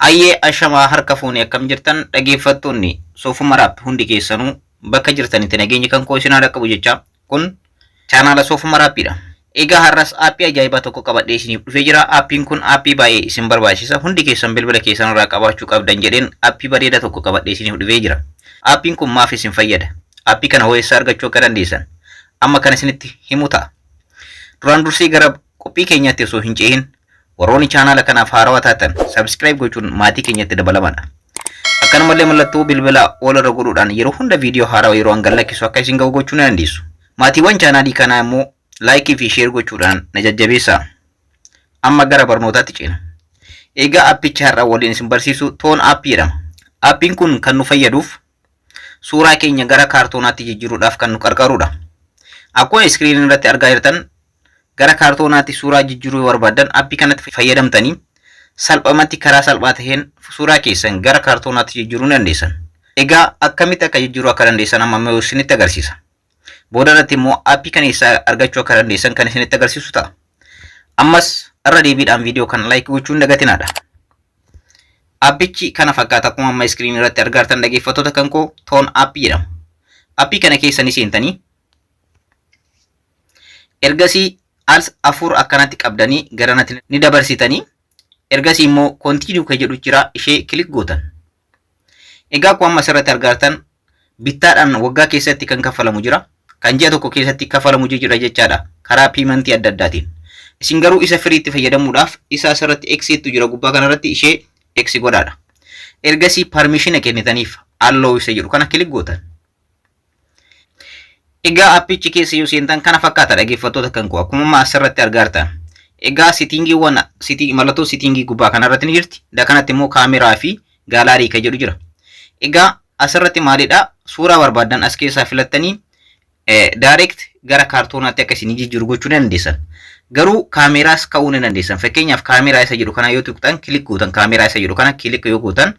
Ayyee ashamaa harka fuunee akkam jirtan dhaggeeffattoonni soofuma raap hundi keessanuu bakka jirtanitti nageenya kan koo isin haa dhaqqabu jecha kun chaanaala soofuma raappiidha. Egaa har'as aappii ajaa'ibaa tokko qabadhee isiniif dhufee jira. Aappiin kun aappii baay'ee isin barbaachisa. Hundi keessan bilbila keessan irraa qabaachuu qabdan jedheen aappii bareedaa tokko qabadhee isiniif dhufee jira. Aappiin kun maaf isin fayyada? Aappii kana hoo eessaa argachuu akka dandeessan amma kana isinitti himu ta'a. Duraan dursee gara qophii keenyaatti osoo hin ce'in warroonni chaanaala kanaaf haarawaa taatan subscribe gochuun maatii keenyatti dabalamadha. Akkanumallee mallattoo bilbila oolarra godhuudhaan yeroo hunda viidiyoo haarawaa yeroo an gadhiisu akka isin ga'u gochuu ni dandeessu. Maatiiwwan chaanaalii kanaa immoo laayikii fi sheer gochuudhaan na jajjabeessaa. Amma gara barnootaatti ceena. Egaa aappicha har'a waliin isin barsiisu toon aappii jedhama. Aappiin kun kan nu fayyaduuf suuraa keenya gara kaartoonaatti jijjiiruudhaaf kan nu gargaarudha. Akkuma iskiriinii irratti argaa jirtan gara kaartoonaatti suuraa jijjiiruu barbaadan aappii kanatti fayyadamtanii salphamatti karaa salphaa ta'een suuraa keessan gara kaartoonaatti jijjiiruu dandeessan. Egaa akkamitti akka jijjiiruu akka dandeessan amma isinitti agarsiisa. Booda irratti immoo aappii kana eessaa argachuu akka dandeessan kan isinitti agarsiisu ta'a. Ammas irra deebiidhaan viidiyoo kana laayik gochuu hin dagatinaadha. Aappichi kana fakkaata akkuma amma iskiriinii irratti argaa jirtan dhaggeeffattoota kan koo toon aappii jedhama. Aappii kana keessa ni seentanii ergasii als afur akkanatti qabdanii garanatti ni dabarsitanii ergasii immoo kontiinuu kan jedhu jira ishee kilik gootan. Egaa akkuma amma asirratti argaa jirtan bittaadhaan waggaa keessatti kan kaffalamu jira. Kan ji'a tokko keessatti kaffalamu jira jechaadha karaa piimantii adda addaatiin. Isin garuu isa firiitti fayyadamuudhaaf isa asirratti eksiitu jira gubbaa kanarratti ishee eksi godhaadha. Ergasii parmishina kennitaniif alloo isa jedhu kana kilik gootan. Egaa aappichi keessa yoo seentan kana fakkaata dhaggeeffattoota kan koo akkuma asirratti argaa jirtan. Egaa sitingiiwwan mallattoo sitingii gubbaa kanarratti ni jirti. Dakanatti immoo kaameraa fi gaalaarii kan jedhu jira. Egaa asirratti maalidha suuraa barbaadan as keessaa filattanii direct gara kaartoonaatti akka isin jijjiiru gochuu dandeessan. Garuu kaameraas ka'uu ni dandeessan. Fakkeenyaaf kaameraa isa jedhu kana yoo tuqxan kilik gootan kaameraa isa jedhu kana kilik yoo gootan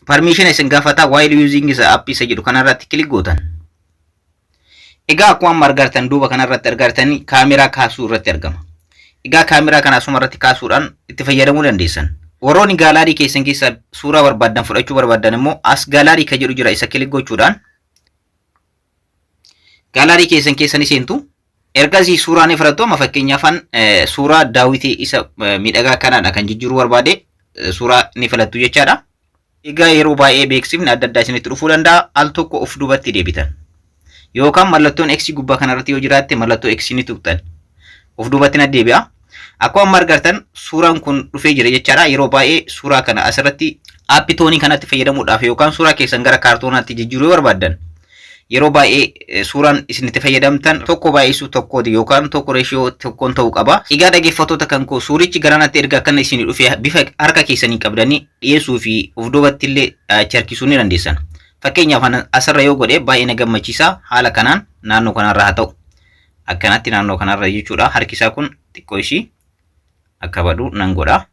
permission isin gaafata while using isa app isa jedhu kanarratti kilik gootan. Egaa akkuma amma argaa jirtan duuba kanarratti argaa jirtanii kaameraa kaasuu irratti argama. Egaa kaameraa kana asuma irratti kaasuudhaan itti fayyadamuu dandeessan. Warroonni gaalaarii keessan keessa suuraa barbaadan fudhachuu barbaadan immoo as gaalaarii kan jedhu jira isa kilik gochuudhaan gaalaarii keessan keessa ni seentu. Ergasii suuraa ni fudhattu amma fakkeenyaaf suuraa daawwitii isa miidhagaa kanaadha kan jijjiiruu barbaade suuraa ni filattu jechaadha. Egaa yeroo baay'ee beeksifni adda addaa isinitti dhufuu danda'a al tokko of duubatti deebitan. Yookaan mallattoon X gubbaa kanarratti yoo jiraatte mallattoo X ni tuqxan. Of duubatti na deebi'a. Akkuma amma argartan suuraan kun dhufee jira jechaadha. Yeroo baay'ee suuraa kana asirratti aappii toonii kanatti fayyadamuudhaaf yookaan suuraa keessan gara kaartoonaatti jijjiiruu barbaadan yeroo baay'ee suuraan isinitti fayyadamtan tokko baay'isuu tokkooti yookaan tokko reeshiyoo tokkoon ta'uu qaba. Egaa dhaggeeffattoota kan koo suurichi garanatti erga akkana isinii dhufee bifa harka keessanii qabdanii dhiyeessuu fi of duubatti illee charkisuu ni dandeessan. Fakkeenyaaf asirra yoo godhe baay'ee na gammachiisa. Haala kanaan naannoo kanarra haa ta'u. Akkanatti naannoo kanarra jechuudha. Harkisaa kun xiqqoo ishii akka badu nan godha.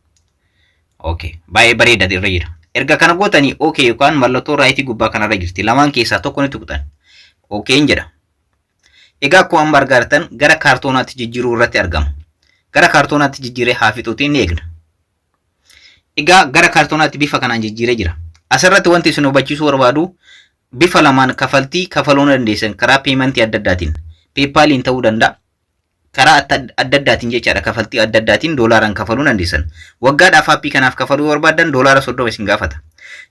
Okay. Baay'ee bareeda irra jira. Erga kana gootanii okay yookaan mallattoo raayitii gubbaa kanarra jirti. Lamaan keessaa tokko ni tuqxan. Okay jedha. Egaa akkuma amma argaa jirtan gara kaartoonaatti jijjiiruu irratti argama. Gara kaartoonaatti jijjiiree haa fixuutiin ni eegna. Egaa gara kaartoonaatti bifa kanaan jijjiiree jira. Asirratti wanti isin hubachiisuu barbaadu bifa lamaan kafaltii kafaluu dandeessan karaa piimantii adda addaatiin. PayPaliin ta'uu danda'a. Karaa adda addaatiin jechaadha kafaltii adda addaatiin doolaaraan kafaluu dandeessan. Waggaadhaaf aappii kanaaf kafaluu barbaadan doolaara 30 isin gaafata.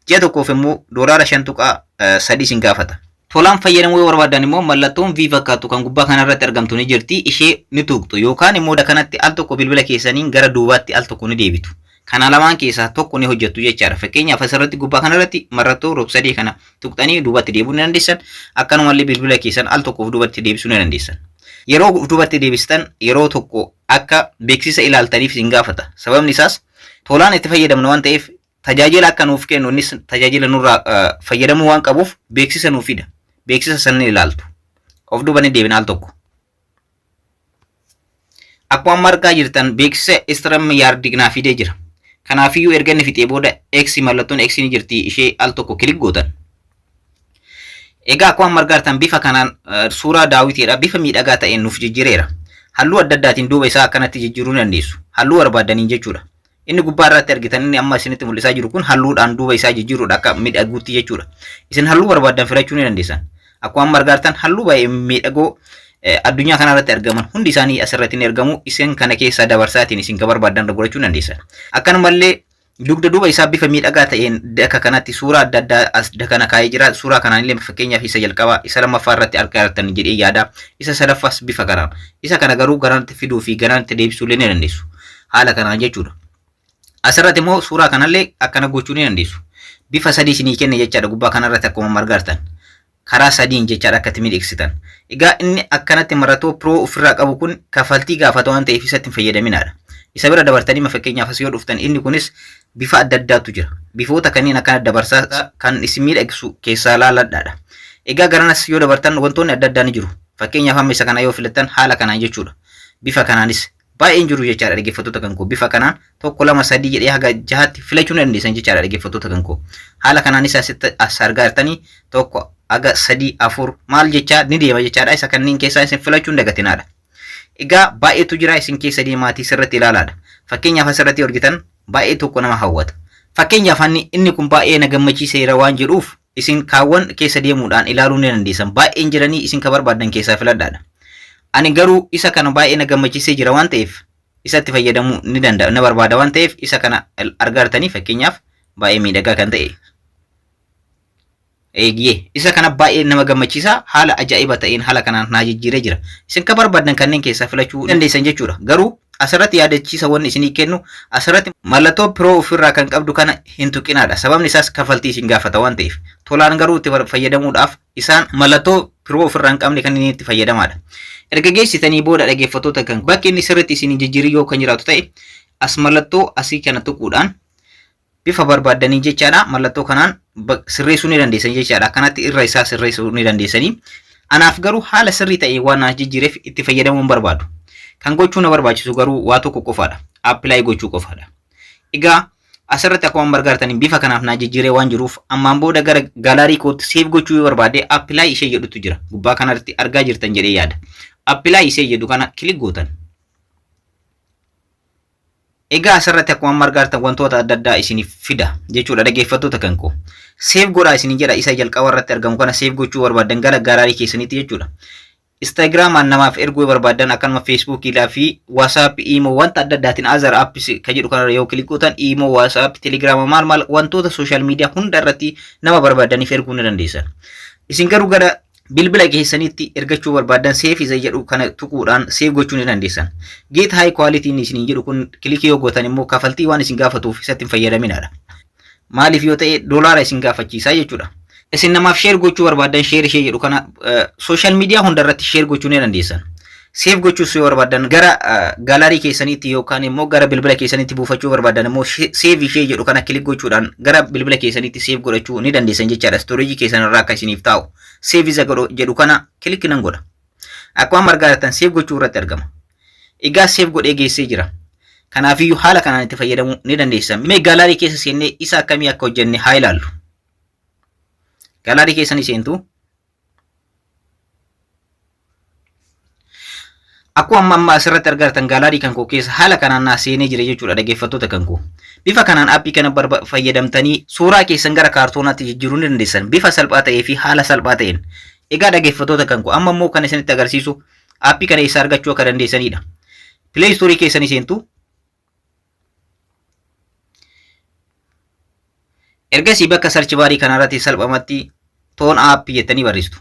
Ji'a tokkoof immoo doolaara 5.3 isin gaafata. Tolaan fayyadamuu yoo barbaadan immoo mallattoon V fakkaatu kan gubbaa kanarratti argamtu ni jirti ishee ni tuqxu yookaan immoo kanatti al tokko bilbila keessaniin gara duubaatti al tokko ni deebitu. Kana lamaan keessaa tokko ni hojjettu jechaadha. Fakkeenyaaf asirratti gubbaa kanarratti mallattoo rog-sadee kana tuqxanii duubatti deebisuu ni dandeessan. Akkanumallee bilbila keessan al tokko of duubatti deebisuu ni dandeessan. Yeroo of duubatti deebistan yeroo tokko akka beeksisa ilaaltaniif isin gaafata. Sababni isaas tolaan itti fayyadamna waan ta'eef tajaajila akka nuuf kennu innis tajaajila nurraa fayyadamuu waan qabuuf beeksisa nuuf fida. Beeksisa san ni ilaaltu. Of duubatti deebina al tokko. Akkuma amma argaa jirtan beeksisa Instagram yaardii naa fidee jira. Kanaafiyyuu erga inni fixee booda X mallattoon X ni jirti ishee al tokko kilik gootan. Egaa akkuma amma argaa jirtan bifa kanaan suuraa daawwitiidha bifa miidhagaa ta'een nuuf jijjiireera. Halluu adda addaatiin duuba isaa akkanatti jijjiiruu dandeessu. Halluu barbaadaniin jechuudha. Inni gubbaa irratti argitan inni amma isinitti mul'isaa jiru kun halluudhaan duuba isaa jijjiiruudha akka miidhaguutti jechuudha. Isin halluu barbaadan filachuu ni dandeessan. Akkuma amma argartan halluu baay'ee miidhagoo addunyaa kanarratti argaman hundi isaanii asirratti ni argamu. Isin kana keessa dabarsaatiin isin ka barbaadan godhachuu dandeessan. Akkanumallee dugda duuba isaa bifa miidhagaa ta'een akka kanatti suuraa adda addaa as kana kaa'ee jira. Suuraa kanaan illee fakkeenyaaf isa jalqabaa isa lammaffaa irratti argattan jedhee yaada. Isa sadaffaas bifa kanaan. Isa kana garuu garanatti fiduu fi garanatti deebisuu illee ni dandeessu. Haala kanaan jechuudha. Asirratti immoo suuraa kanallee akkana gochuu ni dandeessu. Bifa sadii isinii kenne jechaadha gubbaa kanarratti akkuma argartan. Karaa sadiin jechaadha akkatti miidhagsitan. Egaa inni akkanatti maratoo Pro ofirraa qabu kun kafaltii gaafata waan ta'eef isatti hin fayyadaminaadha. Isa bira dabartanii fakkeenyaaf as yoo dhuftan inni kunis bifa adda addaatu jira. Bifoota kanneen akkana dabarsaa kan isin miidhagsu keessaa laaladhaadha. Egaa garanas yoo dabartan wantoonni adda addaa ni jiru. Fakkeenyaaf amma isa kana yoo filattan haala kanaan jechuudha. Bifa kanaanis baay'een jiru jechaadha dhaggeeffattoota kan koo. Bifa kanaan tokko lama sadii jedhee haga jahatti filachuu ni dandeessan jechaadha dhaggeeffattoota kan koo. Haala kanaanis as argartanii tokko haga sadii afur maal jechaa ni deema jechaadha. Isa kanneen keessaa isin filachuu hin dagatinaadha. Egaa baay'eetu jira isin keessa deemaatii sirriitti ilaalaadha. Fakkeenyaaf asirratti argitan baay'ee tokko nama hawwata. Fakkeenyaaf inni kun baay'ee na gammachiiseera waan jedhuuf isin kaawwan keessa deemuudhaan ilaaluu ni dandeessan. Baay'een jiranii isin ka barbaadan keessaa filadhaadha. Ani garuu isa kana baay'ee na gammachiisee jira waan ta'eef isatti fayyadamuu ni danda'a na barbaada waan ta'eef isa kana argartanii fakkeenyaaf baay'ee miidhagaa kan ta'e. Eeyyee isa kana baay'ee nama gammachiisa haala ajaa'iba ta'een haala kanaan na jijjiiree jira. Isin ka barbaadan kanneen keessaa filachuu dandeessan jechuudha. Garuu asirratti yaadachiisa wanni isinii kennu asirratti mallattoo Pro ofirraa kan qabdu kana hin tuqinaadha. Sababni isaas kafaltii isin gaafata waan ta'eef. Tolaan garuu itti fayyadamuudhaaf isaan mallattoo Pro ofirraa hin qabne kan inni itti fayyadamaadha. Erga geessitanii booda dhaggeeffattoota kan bakki inni sirriitti isin jijjiiruu yoo kan jiraatu ta'e as mallattoo asii kana tuquudhaan bifa barbaadanii jechaadha. Mallattoo kanaan sirreessuu ni dandeessan jechaadha. Kanatti irra isaa sirreessuu ni dandeessanii. Anaaf garuu haala sirrii ta'e waan na jijjiireef itti fayyadamuu hin barbaadu. Kan gochuu na barbaachisu garuu waa tokko qofaadha. Appilaayi gochuu qofaadha. Egaa asirratti akkuma argartaniin bifa kanaaf na jijjiiree waan jiruuf ammaan booda gara gaalaarii kootti seef gochuu yoo barbaade appilaayi ishee jedhutu jira. Gubbaa kanarratti argaa jirtan jedhee yaada. Appilaayi ishee jedhu kana kilik gootan. Egaa asirratti akkuma argartan wantoota adda addaa isiniif fida jechuudha dhaggeeffattoota kan koo. Seef godhaa isinii jedha isa jalqaba irratti argamu kana seef gochuu barbaadan gara gaalaarii keessanitti jechuudha. Instagraamaan namaaf erguu barbaadan akkanuma Feesbuukii fi WhatsApp, Imo wanta adda addaatiin azar appis ka jedhu kana yoo kilik gootan Imo, WhatsApp, Telegram maal wantoota social media hunda irratti nama barbaadaniif erguu ni dandeessan. Isin garuu gara bilbila keessanitti ergachuu barbaadan seef isa jedhu kana tuquudhaan seef gochuu ni dandeessan. Get high quality isin jedhu kun kilikii yoo gootan immoo kafaltii waan isin gaafatuuf isatti hin fayyadaminaadha. Maaliif yoo ta'e doolaara isin gaafachiisaa jechuudha. Isin namaaf share gochuu barbaadan share ishee jedhu kana social media hunda irratti share gochuu ni dandeessan. Seef gochuus yoo barbaadan gara gaalaarii keessanitti yookaan immoo gara bilbila keessanitti buufachuu barbaadan immoo seef ishee jedhu kana kilik gochuudhaan gara bilbila keessanitti seef godhachuu ni dandeessan jechaadha. Storage keessan irraa akka isiniif taa'u. Seef isa jedhu kana kilik nan godha. Akkuma argartan seef gochuu irratti argama. Egaa seef godhee geessee jira. Kanaafiyyuu haala kanaan itti fayyadamuu ni dandeessan. Mee gaalaarii keessa seennee isa akkamii akka hojjenne haa ilaallu. Gaalaarii keessanii seentu. Akkuma amma asirratti argartan gaalaarii kan koo keessa haala kanaan naa seenee jira jechuudha dhaggeeffattoota kan koo. Bifa kanaan aappii kana fayyadamtanii suuraa keessan gara kaartoonaatti jijjiiruu ni dandeessan. Bifa salphaa ta'ee fi haala salphaa ta'een. Egaa dhaggeeffattoota kan koo amma immoo kan isinitti agarsiisu aappii kana eessa argachuu akka dandeessanidha. Play Store keessanii seentu. Ergasii bakka search baarii kanarratti salphamatti toon aappii jettanii barreessitu.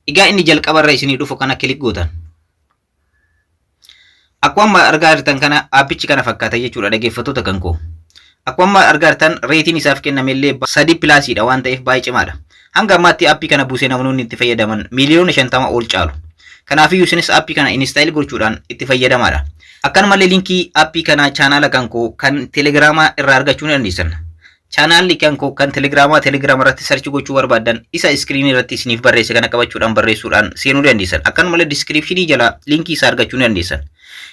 Egaa inni jalqabarra isinii dhufu kana kilik gootan. Akkuma argaa jirtan kana aappichi kana fakkaata jechuudha dhaggeeffattoota kan koo. Akkuma argaa jirtan reetiin isaaf kennamellee 3+ waan ta'eef baay'ee cimaadha. Hanga ammaatti aappii kana buusee namoonni itti fayyadaman miliyoona 50 ol caalu. Kanaafiyyuu isinis aappii kana install gochuudhaan itti fayyadamaadha. Akkanumallee linkii aappii kana chaanaala kan koo kan Telegiraamaa irraa argachuu ni dandeessan. Chaanaalli kan koo kan Telegiraama irratti search gochuu barbaadan isa iskiriinii irratti isiniif barreesse kana qabachuudhaan barreessuudhaan seenuu dandeessan. Akkanumallee descriptionii jala linkii isaa argachuu ni dandeessan.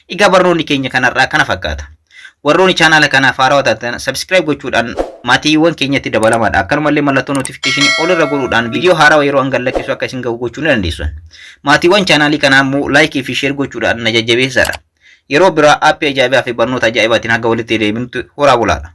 Egaa barnoonni keenya kanarraa kana fakkaata. Warroonni chaanaala kanaaf haarawaa taatan subscribe gochuudhaan maatiiwwan keenyatti dabalamaadha. Akkanumallee mallattoo notification ol irra godhuudhaan viidiyoo haarawaa yeroo hanga lakkisu akka isin gahu gochuu ni dandeessan. Maatiiwwan chaanaalii kanaa immoo like fi share gochuudhaan na jajjabeessaa. yeroo biraa aappii ajaa'ibaa fi barnoota ajaa'ibaatiin haga walitti deebinutti horaa bulaadha.